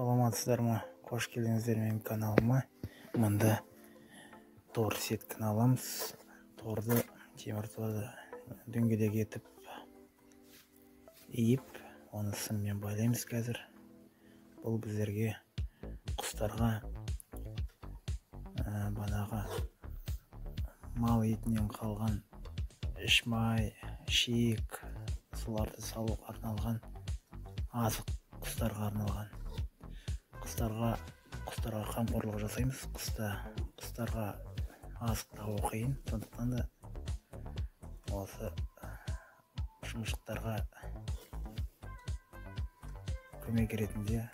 Саламатсыздар ма? Қош келдіңіздер менің каналыма. Мында тор сетканы аламыз. Торды, темір торды дөңгелек етіп иіп, оны сыммен байлаймыз қазір. Бұл біздерге құстарға банаға мал етінен қалған іш май, шиек, соларды салуға арналған азық, құстарға арналған. Құстарға қамқорлық жасаймыз. Құстарға азық табу қиын, сондықтан да осы жұмыртқаларға көмек ретінде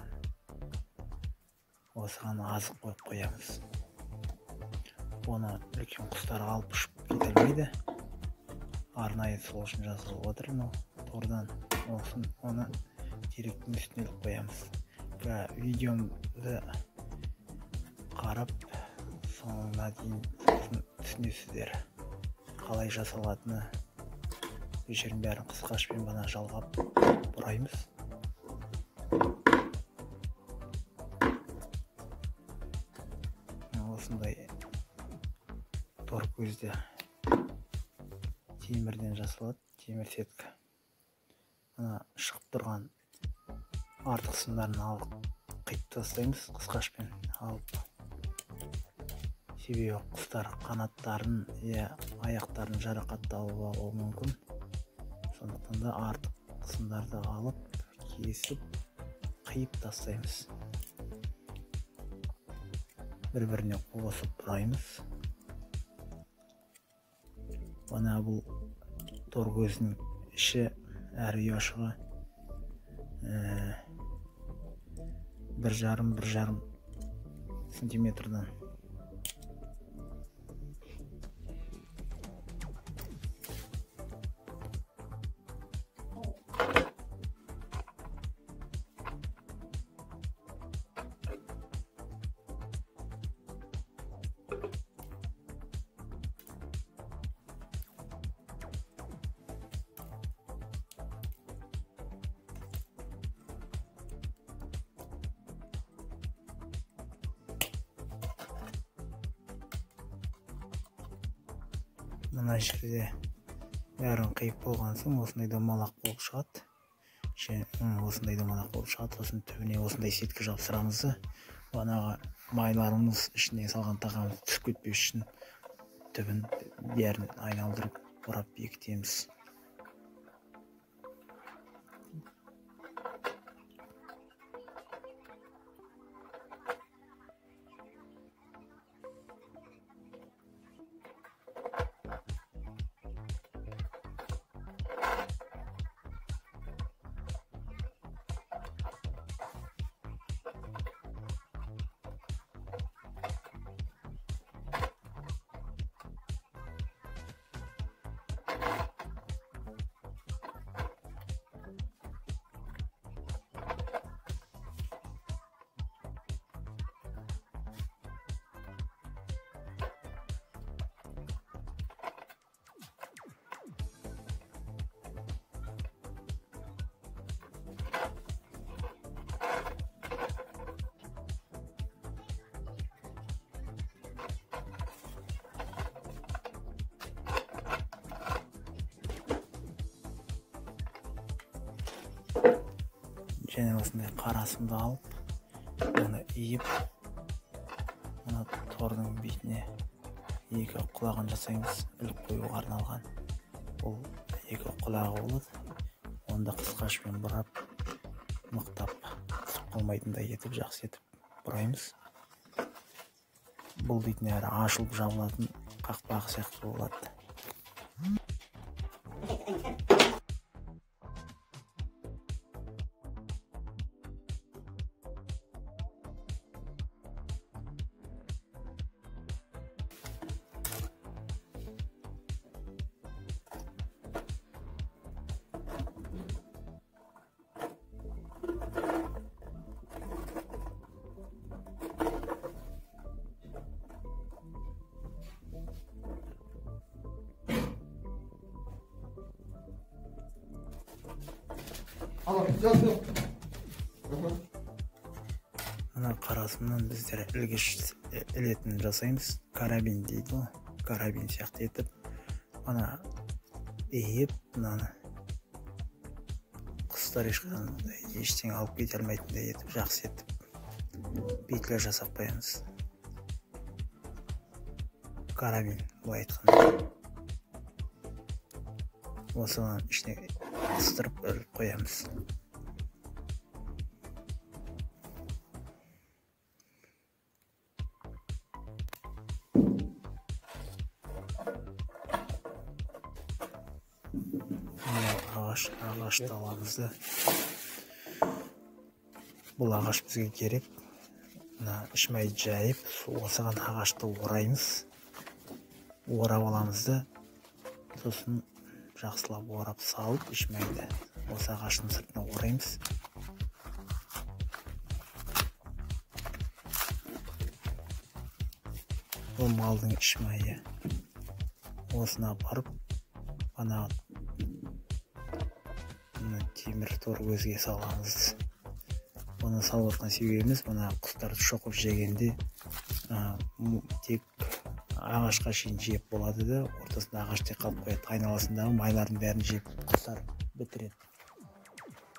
осыған азық қойып қоямыз. Оны үлкен құстарға алып ұшып кете алмайды. Арнайы сол үшін жасалып отыр. Тордан оны теректің үстіне іліп қоямыз. Видеомды қарап соңына дейін түсінесіздер қалай жасалатыны. Жерін бәрін қысқашпен бана жалғап бұраймыз. Осындай тор көзді темірден жасалады, темір сетка. Шығып тұрған артық сымдарын алып қиып тастаймыз, қысқашпен алып. Себебі құстар қанаттарын аяқтарын жарақатталуы мүмкін. Сондықтан да артық сымдарды алып, кесіп, қиып тастаймыз. Бір-біріне қосып бұраймыз. Бана бұл тор көзінің іші әрі ұяшығы 1,5 сантиметрдан. Мына жерде бәрін қиып болған соң осындай домалақ болып шығады. Сосын түбіне осындай сетка жапсырамыз. Банаға майларымыз ішіне салған тағамыз түсіп кетпес үшін түбін бәрін айналдырып бұрап бекітеміз. Және осындай қарасымды алып, оны иіп, оны тордың бетіне екі құлағын жасаймыз, іліп қоюға арналған. Бұл екі құлағы болады. Онда қысқашпен бұрап, мықтап, түсіп қалмайтындай етіп, жақсы етіп бұраймыз. Бұл дейтін әрі ашылып жабылатын қақпағы сияқты болады. Al, yaz. арасынан біздер ілгіш ілетін жасаймыз. Карабин дейді ғой, карабин сияқты етіп ана иіп, мынаны құстар ештеңе алып кете алмайтындай етіп, жақсы етіп петля жасап қоямыз. Карабин былай айтқанда. Осыған ішіне қыстырып іліп қоямыз. Ағаш даламызды. Бұл ағаш бізге керек. Ішмай жайып, осыған ағашты ораймыз. Орап аламыз да, сосын жақсылап орап салып, ішмайды осы ағаштың сыртына ораймыз. Бұл малдың ішмайы. Осына барып, ана темір тор көзге саламыз. Оны салып отқан себебіміз, мына құстарды шоқып жегенде тек ағашқа шейін жеп болады да, ортасында ағаш тек қалып қояды. Айналасындағы майлардың бәрін жеп құстар бітіреді.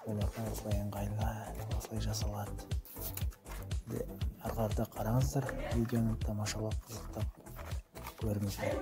Оларға осылай ыңғайлы, осылай жасалады. Ары қарата қараңыздар, видеоны тамашалап, қызықтап көріңіздер.